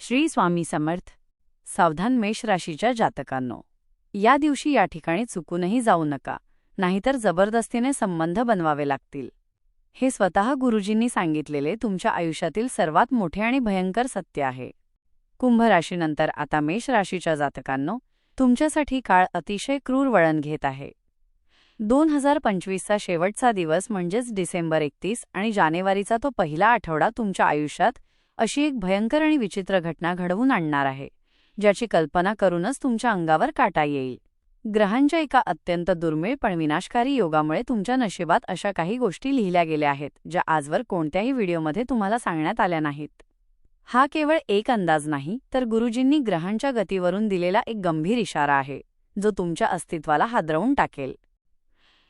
श्री स्वामी समर्थ. सावधान मेष राशीच्या जातकांनो, या दिवशी या ठिकाणी चुकूनही जाऊ नका, नाहीतर जबरदस्तीने संबंध बनवावे लागतील. हे स्वतः गुरुजींनी सांगितलेले तुमच्या आयुष्यातील सर्वात मोठे आणि भयंकर सत्य आहे. कुंभ राशीनंतर आता मेष राशीच्या जातकांनो, तुमच्यासाठी काळ अतिशय क्रूर वळण घेत आहे. 2025चा शेवटचा दिवस म्हणजेच डिसेंबर 31 आणि जानेवारीचा तो पहिला आठवडा तुमच्या आयुष्यात अशी एक भयंकर आणि विचित्र घटना घडवून आणणार आहे, ज्याची कल्पना करूनच तुमच्या अंगावर काटा येईल. ग्रहांच्या एका अत्यंत दुर्मिळ पण विनाशकारी योगामुळे तुमच्या नशिबात अशा काही गोष्टी लिहिल्या गेल्या आहेत, ज्या आजवर कोणत्याही व्हिडिओमध्ये तुम्हाला सांगण्यात आल्या नाहीत. हा केवळ एक अंदाज नाही, तर गुरुजींनी ग्रहांच्या गतीवरून दिलेला एक गंभीर इशारा आहे, जो तुमच्या अस्तित्वाला हादरवून टाकेल.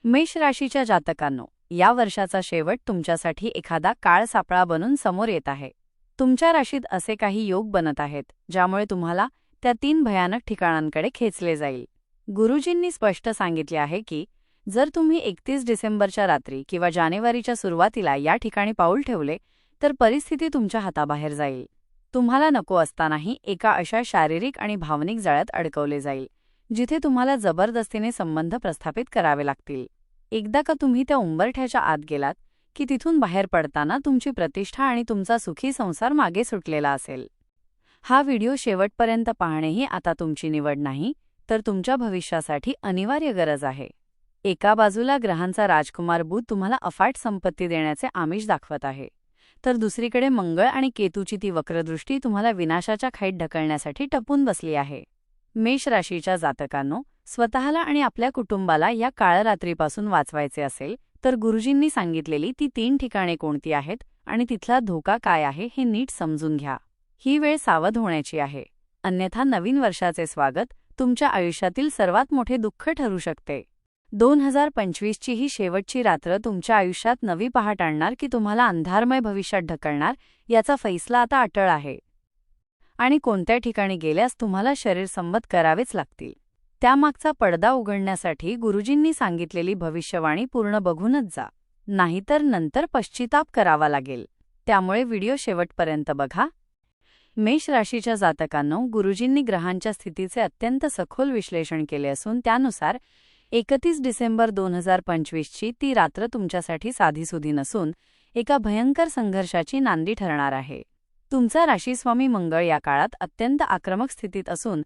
मेष राशीच्या जातकांनो, या वर्षाचा शेवट तुमच्यासाठी एखादा काळ सापळा बनून समोर येत आहे. तुमच्या राशीत असे काही योग बनत आहेत, ज्यामुळे तुम्हाला त्या 3 भयानक ठिकाणांकडे खेचले जाईल. गुरुजींनी स्पष्ट सांगितले आहे की जर तुम्ही 31 डिसेंबरच्या रात्री किंवा जानेवारीच्या सुरुवातीला या ठिकाणी पाऊल ठेवले, तर परिस्थिती तुमच्या हाताबाहेर जाईल. तुम्हाला नको असतानाही एका अशा शारीरिक आणि भावनिक जाळ्यात अडकवले जाईल, जिथे तुम्हाला जबरदस्तीने संबंध प्रस्थापित करावे लागतील. एकदा का तुम्ही त्या उंबरठ्याच्या आत गेलात की तिथून बाहेर पडताना तुमची प्रतिष्ठा आणि तुमचा सुखी संसार मागे सुटलेला असेल. हा व्हिडिओ शेवटपर्यंत पाहणेही आता तुमची निवड नाही, तर तुमच्या भविष्यासाठी अनिवार्य गरज आहे. एका बाजूला ग्रहांचा राजकुमार बुध तुम्हाला अफाट संपत्ती देण्याचे आमिष दाखवत आहे, तर दुसरीकडे मंगळ आणि केतूची ती वक्रदृष्टी तुम्हाला विनाशाच्या खाईत ढकलण्यासाठी टपून बसली आहे. मेष राशीच्या जातकांनो, स्वतःला आणि आपल्या कुटुंबाला या काळरात्रीपासून वाचवायचे असेल, तर गुरुजींनी सांगितलेली ती 3 ठिकाणे कोणती आहेत आणि तिथला धोका काय आहे हे नीट समजून घ्या. ही वेळ सावध होण्याची आहे, अन्यथा नवीन वर्षाचे स्वागत तुमच्या आयुष्यातील सर्वात मोठे दुःख ठरू शकते. 2025ची ही शेवटची रात्र तुमच्या आयुष्यात नवी पहाट आणणार की तुम्हाला अंधारमय भविष्यात ढकलणार, याचा फैसला आता अटळ आहे. आणि कोणत्या ठिकाणी गेल्यास तुम्हाला शरीर संमत करावेच लागतील, त्यामागचा पडदा उघडण्यासाठी गुरुजींनी सांगितलेली भविष्यवाणी पूर्ण बघूनच जा, नाहीतर नंतर पश्चाताप करावा लागेल. त्यामुळे व्हिडिओ शेवटपर्यंत बघा. मेष राशीच्या जातकांनो, गुरुजींनी ग्रहांच्या स्थितीचे अत्यंत सखोल विश्लेषण केले असून त्यानुसार 31 डिसेंबर 2025ची ती रात्र तुमच्यासाठी साधीसुधी नसून एका भयंकर संघर्षाची नांदी ठरणार आहे. तुमचा राशीस्वामी मंगळ या काळात अत्यंत आक्रमक स्थितीत असून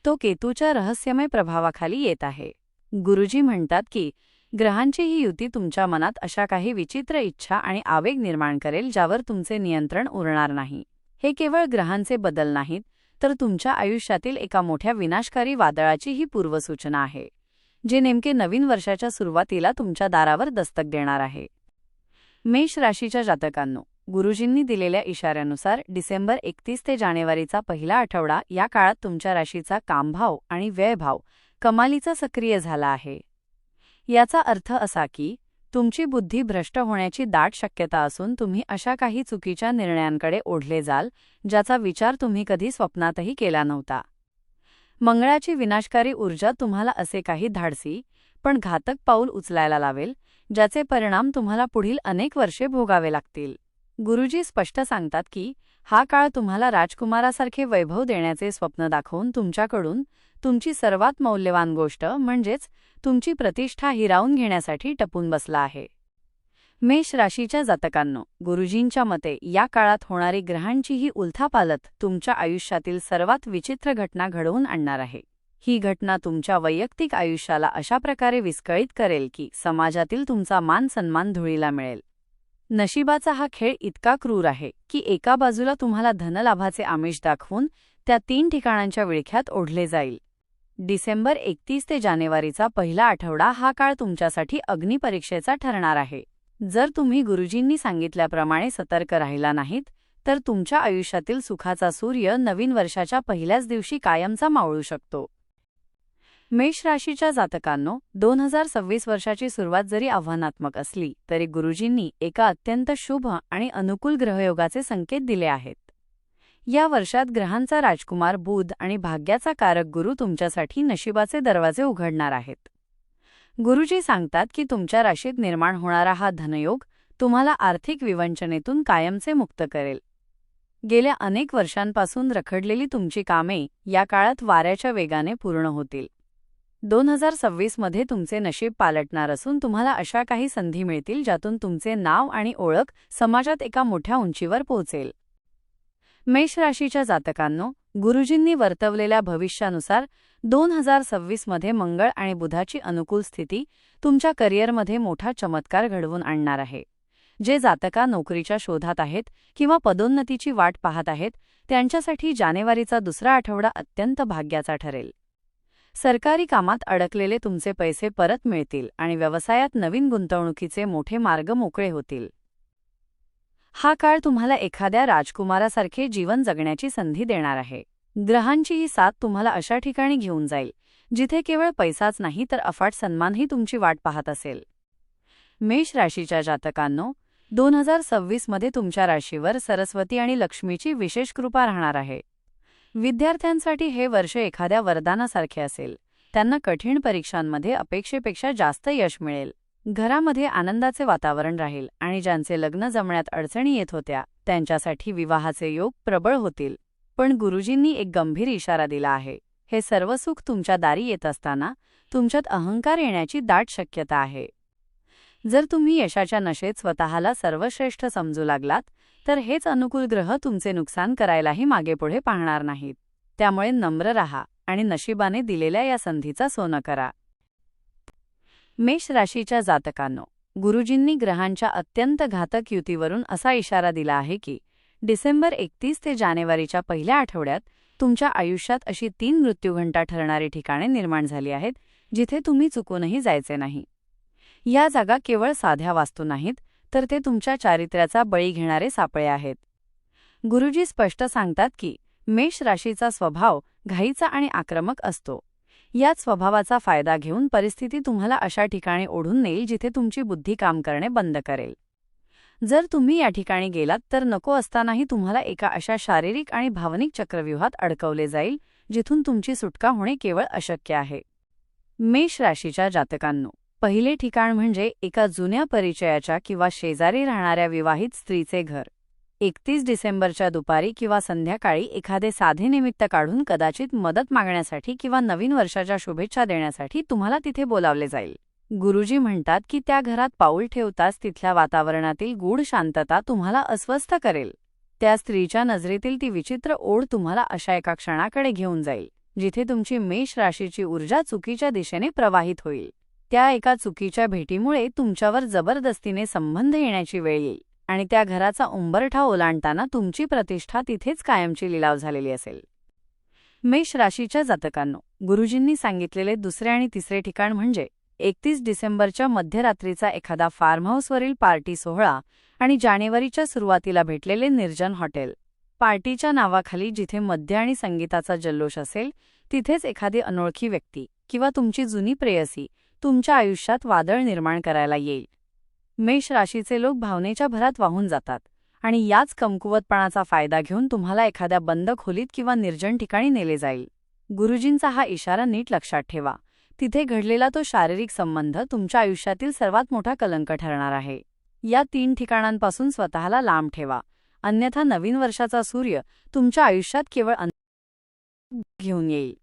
तो केतूच्या रहस्यमय प्रभावाखाली येत आहे. गुरुजी म्हणतात की ग्रहांची ही युती तुमच्या मनात अशा काही विचित्र इच्छा आणि आवेग निर्माण करेल, ज्यावर तुमचे नियंत्रण उरणार नाही. हे केवळ ग्रहांचे बदल नाहीत, तर तुमच्या आयुष्यातील एका मोठ्या विनाशकारी वादळाची ही पूर्वसूचना आहे, जे नेमके नवीन वर्षाच्या सुरुवातीला तुमच्या दारावर दस्तक देणार आहे. मेष राशीच्या जातकांनो, गुरुजींनी दिलेल्या इशाऱ्यानुसार डिसेंबर 31 ते जानेवारीचा पहिला आठवडा या काळात तुमच्या राशीचा कामभाव आणि व्ययभाव कमालीचा सक्रिय झाला आहे. याचा अर्थ असा की तुमची बुद्धी भ्रष्ट होण्याची दाट शक्यता असून तुम्ही अशा काही चुकीच्या निर्णयांकडे ओढले जाल, ज्याचा विचार तुम्ही कधी स्वप्नातही केला नव्हता. मंगळाची विनाशकारी ऊर्जा तुम्हाला असे काही धाडसी पण घातक पाऊल उचलायला लावेल, ज्याचे परिणाम तुम्हाला पुढील अनेक वर्षे भोगावे लागतील. गुरुजी स्पष्ट सांगतात की हा काळ तुम्हाला राजकुमारासारखे वैभव देण्याचे स्वप्न दाखवून तुमच्याकडून तुमची सर्वात मौल्यवान गोष्ट म्हणजेच तुमची प्रतिष्ठा हिरावून घेण्यासाठी टपून बसला आहे. मेष राशीच्या जातकांनो, गुरुजींच्या मते या काळात होणारी ग्रहांची ही उलथापालथ तुमच्या आयुष्यातील सर्वात विचित्र घटना घडवून आणणार आहे. ही घटना तुमच्या वैयक्तिक आयुष्याला अशा प्रकारे विस्कळीत करेल की समाजातील तुमचा मान सन्मान धुळीला मिळेल. नशिबाचा हा खेळ इतका क्रूर आहे की एका बाजूला तुम्हाला धनलाभाचे आमिष दाखवून त्या 3 ठिकाणांच्या विळख्यात ओढले जाईल. डिसेंबर 31 ते जानेवारीचा पहिला आठवडा हा काळ तुमच्यासाठी अग्निपरीक्षेचा ठरणार आहे. जर तुम्ही गुरुजींनी सांगितल्याप्रमाणे सतर्क राहिला नाहीत, तर तुमच्या आयुष्यातील सुखाचा सूर्य नवीन वर्षाच्या पहिल्याच दिवशी कायमचा मावळू शकतो. मेष राशीच्या जातकांनो, 2026 वर्षाची सुरुवात जरी आव्हानात्मक असली तरी गुरुजींनी एका अत्यंत शुभ आणि अनुकूल ग्रहयोगाचे संकेत दिले आहेत. या वर्षात ग्रहांचा राजकुमार बुध आणि भाग्याचा कारक गुरु तुमच्यासाठी नशिबाचे दरवाजे उघडणार आहेत. गुरुजी सांगतात की तुमच्या राशीत निर्माण होणारा हा धनयोग तुम्हाला आर्थिक विवंचनेतून कायमचे मुक्त करेल. गेल्या अनेक वर्षांपासून रखडलेली तुमची कामे या काळात वाऱ्याच्या वेगाने पूर्ण होतील. 2026 मध्ये तुमचे नशीब पालटणार असून तुम्हाला अशा काही संधी मिळतील ज्यातून तुमचे नाव आणि ओळख समाजात एका मोठ्या उंचीवर पोहोचेल. मेष राशीच्या जातकांनो, गुरुजींनी वर्तवलेल्या भविष्यानुसार 2026 मध्ये मंगळ आणि बुधाची अनुकूल स्थिती तुमच्या करिअरमध्ये मोठा चमत्कार घडवून आणणार आहे. जे जातका नोकरीच्या शोधात आहेत किंवा पदोन्नतीची वाट पाहत आहेत त्यांच्यासाठी जानेवारीचा दुसरा आठवडा अत्यंत भाग्याचा ठरेल. सरकारी कामात अडकलेले तुमचे पैसे परत मिळतील आणि व्यवसायात नवीन गुंतवणुकीचे मोठे मार्ग मोकळे होतील. हा काळ तुम्हाला एखाद्या राजकुमारासारखे जीवन जगण्याची संधी देणार आहे. ग्रहांची ही साथ तुम्हाला अशा ठिकाणी घेऊन जाईल जिथे केवळ पैसाच नाही तर अफाट सन्मानही तुमची वाट पाहत असेल. मेष राशीच्या जातकांनो, 2026 मध्ये तुमच्या राशीवर सरस्वती आणि लक्ष्मीची विशेष कृपा राहणार आहे. विद्यार्थ्यांसाठी हे वर्ष एखाद्या वरदानासारखे असेल. त्यांना कठीण परीक्षांमध्ये अपेक्षेपेक्षा जास्त यश मिळेल. घरामध्ये आनंदाचे वातावरण राहील आणि ज्यांचे लग्न जमण्यात अडचणी येत होत्या त्यांच्यासाठी विवाहाचे योग प्रबळ होतील. पण गुरुजींनी एक गंभीर इशारा दिला आहे. हे सर्व सुख तुमच्या दारी येत असताना तुमच्यात अहंकार येण्याची दाट शक्यता आहे. जर तुम्ही यशाच्या नशेत स्वतःला सर्वश्रेष्ठ समजू लागलात तर हेच अनुकूल ग्रह तुमचे नुकसान करायलाही मागेपुढे पाहणार नाहीत. त्यामुळे नम्र राहा आणि नशिबाने दिलेल्या या संधीचा सोनं करा. मेष राशीच्या जातकांनो, गुरुजींनी ग्रहांच्या अत्यंत घातक युतीवरून असा इशारा दिला आहे की डिसेंबर 31 ते जानेवारीच्या पहिल्या आठवड्यात तुमच्या आयुष्यात अशी 3 मृत्यूघंटा ठरणारी ठिकाणे निर्माण झाली आहेत जिथे तुम्ही चुकूनही जायचे नाही. या जागा केवळ साध्या वास्तू नाहीत तर ते तुमच्या चारित्र्याचा बळी घेणारे सापळे आहेत. गुरुजी स्पष्ट सांगतात की मेष राशीचा स्वभाव घाईचा आणि आक्रमक असतो. याच स्वभावाचा फायदा घेऊन परिस्थिती तुम्हाला अशा ठिकाणी ओढून नेईल जिथे तुमची बुद्धी काम करणे बंद करेल. जर तुम्ही या ठिकाणी गेलात तर नको असतानाही तुम्हाला एका अशा शारीरिक आणि भावनिक चक्रव्यूहात अडकवले जाईल जिथून तुमची सुटका होणे केवळ अशक्य आहे. मेष राशीच्या जातकांनो, पहिले ठिकाण म्हणजे एका जुन्या परिचयाच्या किंवा शेजारी राहणाऱ्या विवाहित स्त्रीचे घर. 31 डिसेंबरच्या दुपारी किंवा संध्याकाळी एखादे साधे निमित्त काढून कदाचित मदत मागण्यासाठी किंवा नवीन वर्षाच्या शुभेच्छा देण्यासाठी तुम्हाला तिथे बोलावले जाईल. गुरुजी म्हणतात की त्या घरात पाऊल ठेवताच तिथल्या वातावरणातील गूढ शांतता तुम्हाला अस्वस्थ करेल. त्या स्त्रीच्या नजरेतील ती विचित्र ओढ तुम्हाला अशा एका क्षणाकडे घेऊन जाईल जिथे तुमची मेष राशीची ऊर्जा चुकीच्या दिशेने प्रवाहित होईल. त्या एका चुकीच्या भेटीमुळे तुमच्यावर जबरदस्तीने संबंध येण्याची वेळ येईल आणि त्या घराचा उंबरठा ओलांडताना तुमची प्रतिष्ठा तिथेच कायमची लिलाव झालेली असेल. मेष राशीच्या जातकांनो, गुरुजींनी सांगितलेले दुसरे आणि तिसरे ठिकाण म्हणजे 31 डिसेंबरच्या मध्यरात्रीचा एखादा फार्म हाऊसवरील पार्टी सोहळा आणि जानेवारीच्या सुरुवातीला भेटलेले निर्जन हॉटेल. पार्टीच्या नावाखाली जिथे मद्य आणि संगीताचा जल्लोष असेल तिथेच एखादी अनोळखी व्यक्ती किंवा तुमची जुनी प्रेयसी तुमच्या आयुष्यात वादळ निर्माण करायला येईल. मेष राशीचे लोक भावनेच्या भरात वाहून जातात आणि याच कमकुवतपणाचा फायदा घेऊन तुम्हाला एखाद्या बंद खोलीत किंवा निर्जन ठिकाणी नेले जाईल. गुरुजींचा हा इशारा नीट लक्षात ठेवा. तिथे घडलेला तो शारीरिक संबंध तुमच्या आयुष्यातील सर्वात मोठा कलंक ठरणार आहे. या 3 ठिकाणांपासून स्वतःला लांब ठेवा, अन्यथा नवीन वर्षाचा सूर्य तुमच्या आयुष्यात केवळ घेऊन येईल.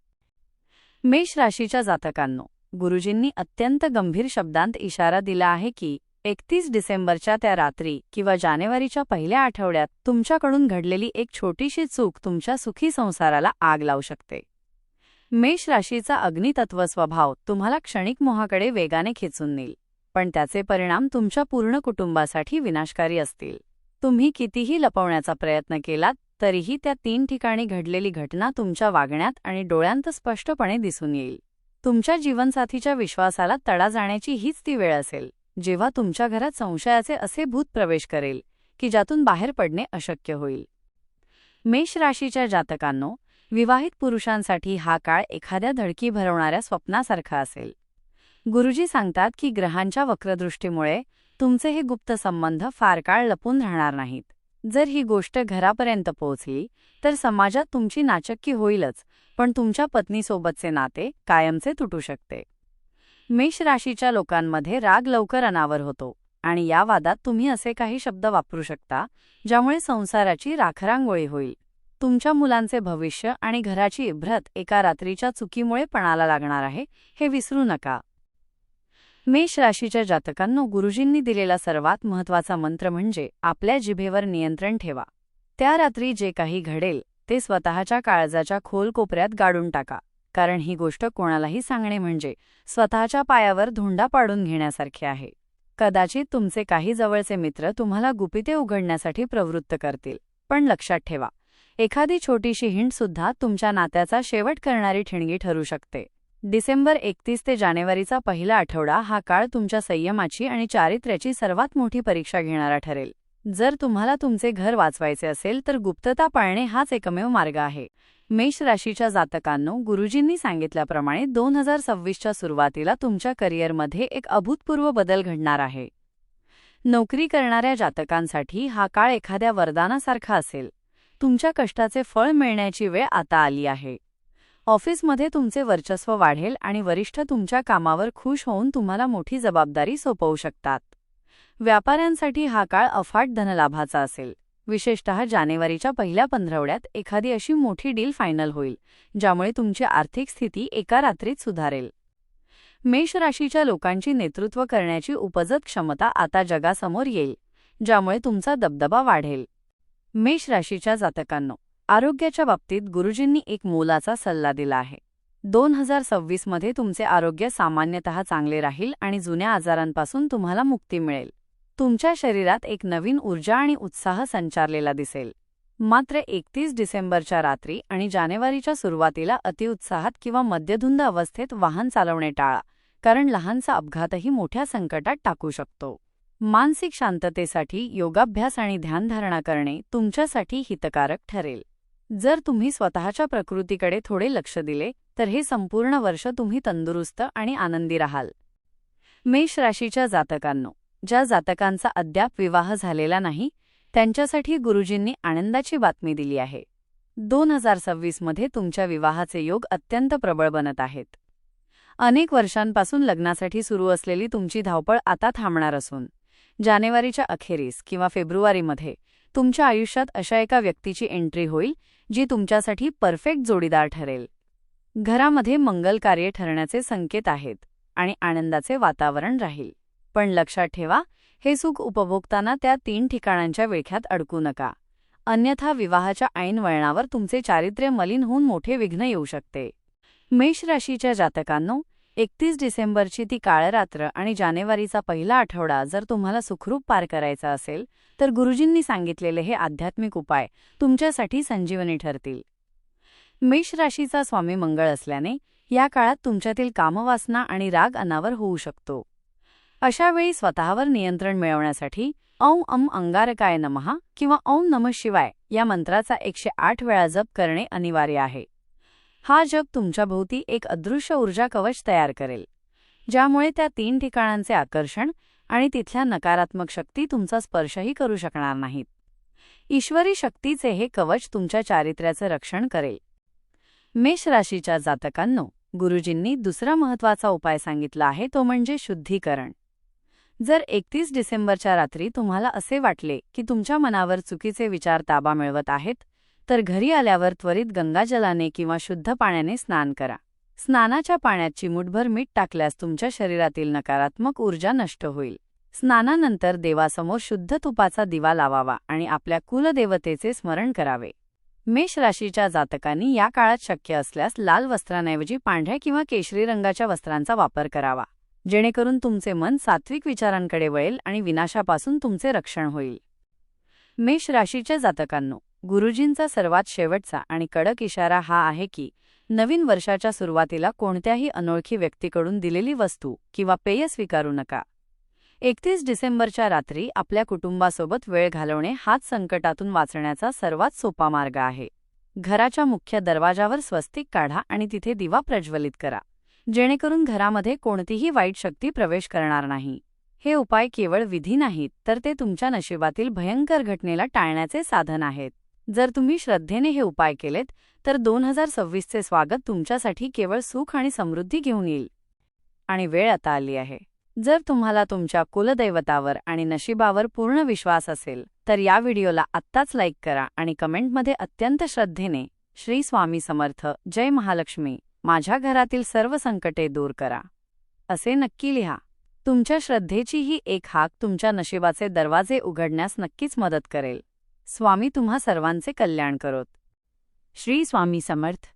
मेष राशीच्या जातकांनो, गुरुजींनी अत्यंत गंभीर शब्दांत इशारा दिला आहे की 31 डिसेंबरच्या त्या रात्री किंवा जानेवारीच्या पहिल्या आठवड्यात तुमच्याकडून घडलेली एक छोटीशी चूक तुमच्या सुखी संसाराला आग लावू शकते. मेष राशीचा अग्नितत्व स्वभाव तुम्हाला क्षणिक मोहाकडे वेगाने खेचून नेईल, पण त्याचे परिणाम तुमच्या पूर्ण कुटुंबासाठी विनाशकारी असतील. तुम्ही कितीही लपवण्याचा प्रयत्न केलात तरीही त्या 3 ठिकाणी घडलेली घटना तुमच्या वागण्यात आणि डोळ्यांत स्पष्टपणे दिसून येईल. तुमच्या जीवनसाथीच्या विश्वासाला तडा जाण्याची हीच ती वेळ असेल जेव्हा तुमच्या घरात संशयाचे असे भूत प्रवेश करेल की ज्यातून बाहेर पडणे अशक्य होईल. मेष राशीच्या जातकांनो, विवाहित पुरुषांसाठी हा काळ एखाद्या धडकी भरवणाऱ्या स्वप्नासारखा असेल. गुरुजी सांगतात की ग्रहांच्या वक्रदृष्टीमुळे तुमचे हे गुप्त संबंध फार काळ लपून राहणार नाहीत. जर ही गोष्ट घरापर्यंत पोहोचली तर समाजात तुमची नाचक्की होईलच, पण तुमच्या पत्नीसोबतचे नाते कायमचे तुटू शकते. मेष राशीच्या लोकांमध्ये राग लवकर अनावर होतो आणि या वादात तुम्ही असे काही शब्द वापरू शकता ज्यामुळे संसाराची राखरांगोळी होईल. तुमच्या मुलांचे भविष्य आणि घराची इब्रत एका रात्रीच्या चुकीमुळे पणाला लागणार आहे, हे विसरू नका. मेष राशीच्या जातकांनो, गुरुजींनी दिलेला सर्वात महत्त्वाचा मंत्र म्हणजे आपल्या जिभेवर नियंत्रण ठेवा. त्या रात्री जे काही घडेल ते स्वतःच्या काळजाच्या खोल कोपऱ्यात गाडून टाका, कारण ही गोष्ट कोणालाही सांगणे म्हणजे स्वतःच्या पायावर धोंडा पाडून घेण्यासारखे आहे. कदाचित तुमचे काही जवळचे मित्र तुम्हाला गुपिते उघडण्यासाठी प्रवृत्त करतील, पण लक्षात ठेवा, एखादी छोटीशी हिंटसुद्धा तुमच्या नात्याचा शेवट करणारी ठिणगी ठरू शकते. डिसेंबर 31 ते जानेवारीचा पहिला आठवडा हा काळ तुमच्या संयमाची आणि चारित्र्याची सर्वात मोठी परीक्षा घेणारा ठरेल. जर तुम्हाला तुमचे घर वाचवायचे असेल तर गुप्तता पाळणे हाच एकमेव मार्ग आहे. मेष राशीच्या जातकांनो, गुरुजींनी सांगितल्याप्रमाणे 2026च्या सुरुवातीला तुमच्या करिअरमध्ये एक अभूतपूर्व बदल घडणार आहे. नोकरी करणाऱ्या जातकांसाठी हा काळ एखाद्या वरदानासारखा असेल. तुमच्या कष्टाचे फळ मिळण्याची वेळ आता आली आहे. ऑफिसमध्ये तुमचे वर्चस्व वाढेल आणि वरिष्ठ तुमच्या कामावर खुश होऊन तुम्हाला मोठी जबाबदारी सोपवू शकतात. व्यापाऱ्यांसाठी हा काळ अफाट धनलाभाचा असेल. विशेषतः जानेवारीच्या पहिल्या पंधरवड्यात एखादी अशी मोठी डील फायनल होईल ज्यामुळे तुमची आर्थिक स्थिती एका रात्रीत सुधारेल. मेष राशीच्या लोकांची नेतृत्व करण्याची उपजत क्षमता आता जगासमोर येईल, ज्यामुळे तुमचा दबदबा वाढेल. मेष राशीच्या जातकांनो, आरोग्याच्या बाबतीत गुरुजींनी एक मोलाचा सल्ला दिला आहे. 2026मध्ये तुमचे आरोग्य सामान्यतः चांगले राहील आणि जुन्या आजारांपासून तुम्हाला मुक्ती मिळेल. तुमच्या शरीरात एक नवीन ऊर्जा आणि उत्साह संचारलेला दिसेल. मात्र 31 डिसेंबरच्या रात्री आणि जानेवारीच्या सुरुवातीला अतिउत्साहात किंवा मद्यधुंद अवस्थेत वाहन चालवणे टाळा, कारण लहानसा अपघातही मोठ्या संकटात टाकू शकतो. मानसिक शांततेसाठी योगाभ्यास आणि ध्यानधारणा करणे तुमच्यासाठी हितकारक ठरेल. जर तुम्ही स्वतःच्या प्रकृतीकडे थोडे लक्ष दिले तर हे संपूर्ण वर्ष तुम्ही तंदुरुस्त आणि आनंदी राहाल. मेष राशीच्या जातकांनो, ज्या जातकांचा अद्याप विवाह झालेला नाही त्यांच्यासाठी गुरुजींनी आनंदाची बातमी दिली आहे. 2026मध्ये तुमच्या विवाहाचे योग अत्यंत प्रबळ बनत आहेत. अनेक वर्षांपासून लग्नासाठी सुरू असलेली तुमची धावपळ आता थांबणार असून जानेवारीच्या अखेरीस किंवा फेब्रुवारीमध्ये तुमच्या आयुष्यात अशा एका व्यक्तीची एंट्री होईल जी तुमच्यासाठी परफेक्ट जोडीदार ठरेल. घरामध्ये मंगल कार्य ठरण्याचे संकेत आहेत आणि आनंदाचे वातावरण राहील. पण लक्षात ठेवा, हे सुख उपभोगताना त्या 3 ठिकाणांच्या विळख्यात अडकू नका, अन्यथा विवाहाच्या ऐन वळणावर तुमचे चारित्र्य मलिन होऊन मोठे विघ्न येऊ शकते. मेष राशीच्या जातकांनो, 31 डिसेंबरची ती काळरात्र आणि जानेवारीचा पहिला आठवडा जर तुम्हाला सुखरूप पार करायचा असेल तर गुरुजींनी सांगितलेले हे आध्यात्मिक उपाय तुमच्यासाठी संजीवनी ठरतील. मेष राशीचा स्वामी मंगळ असल्याने या काळात तुमच्यातील कामवासना आणि राग अनावर होऊ शकतो. अशा वेळी स्वतःवर नियंत्रण मिळवण्यासाठी ॐ अं अंगारकाय नमः किंवा ॐ नमः शिवाय या मंत्राचा 108 वेळा जप करणे अनिवार्य आहे. हा जप तुमच्याभोवती एक अदृश्य ऊर्जा कवच तयार करेल, ज्यामुळे त्या 3 ठिकाणांचे आकर्षण आणि तिथल्या नकारात्मक शक्ती तुमचा स्पर्शही करू शकणार नाहीत. ईश्वरी शक्तीचे हे कवच तुमच्या चारित्र्याचे रक्षण करेल. मेष राशीच्या जातकांनो, गुरुजींनी दुसरा महत्त्वाचा उपाय सांगितला आहे, तो म्हणजे शुद्धीकरण. जर 31 डिसेंबरच्या रात्री तुम्हाला असे वाटले की तुमच्या मनावर चुकीचे विचार ताबा मिळवत आहेत, तर घरी आल्यावर त्वरित गंगाजलाने किंवा शुद्ध पाण्याने स्नान करा. स्नानाच्या पाण्यात चिमूटभर मीठ टाकल्यास तुमच्या शरीरातील नकारात्मक ऊर्जा नष्ट होईल. स्नानानंतर देवासमोर शुद्ध तुपाचा दिवा लावावा आणि आपल्या कुलदेवतेचे स्मरण करावे. मेष राशीच्या जातकांनी या काळात शक्य असल्यास लाल वस्त्रांऐवजी पांढऱ्या किंवा केशरी रंगाच्या वस्त्रांचा वापर करावा, जेणेकरून तुमचे मन सात्विक विचारांकडे वळेल आणि विनाशापासून तुमचे रक्षण होईल. मेष राशीच्या जातकांनो, गुरुजींचा सर्वात शेवटचा आणि कडक इशारा हा आहे की नवीन वर्षाच्या सुरुवातीला कोणत्याही अनोळखी व्यक्तीकडून दिलेली वस्तू किंवा पेय स्वीकारू नका. 31 डिसेंबरच्या रात्री आपल्या कुटुंबासोबत वेळ घालवणे हाच संकटातून वाचण्याचा सर्वात सोपा मार्ग आहे. घराच्या मुख्य दरवाजावर स्वस्तिक काढा आणि तिथे दिवा प्रज्वलित करा, जेणेकरून घरामध्ये कोणतीही वाईट शक्ती प्रवेश करणार नाही. हे उपाय केवळ विधी नाहीत, तर ते तुमच्या नशिबातील भयंकर घटनेला टाळण्याचे साधन आहेत. जर तुम्ही श्रद्धेने हे उपाय केलेत तर 2026चे स्वागत तुमच्यासाठी केवळ सुख आणि समृद्धी घेऊन येईल. आणि वेळ आता आली आहे जर तुम्हाला तुमच्या कुलदैवतावर आणि नशिबावर पूर्ण विश्वास असेल तर या व्हिडिओला आत्ताच लाईक करा आणि कमेंटमध्ये अत्यंत श्रद्धेने श्री स्वामी समर्थ, जय महालक्ष्मी, माझ्या घरातील सर्व संकटे दूर करा असे नक्की लिहा. तुमच्या श्रद्धेची ही एक हाक तुमच्या नशिबाचे दरवाजे उघडण्यास नक्कीच मदत करेल. स्वामी तुम्हा सर्वांचे कल्याण करोत. श्री स्वामी समर्थ.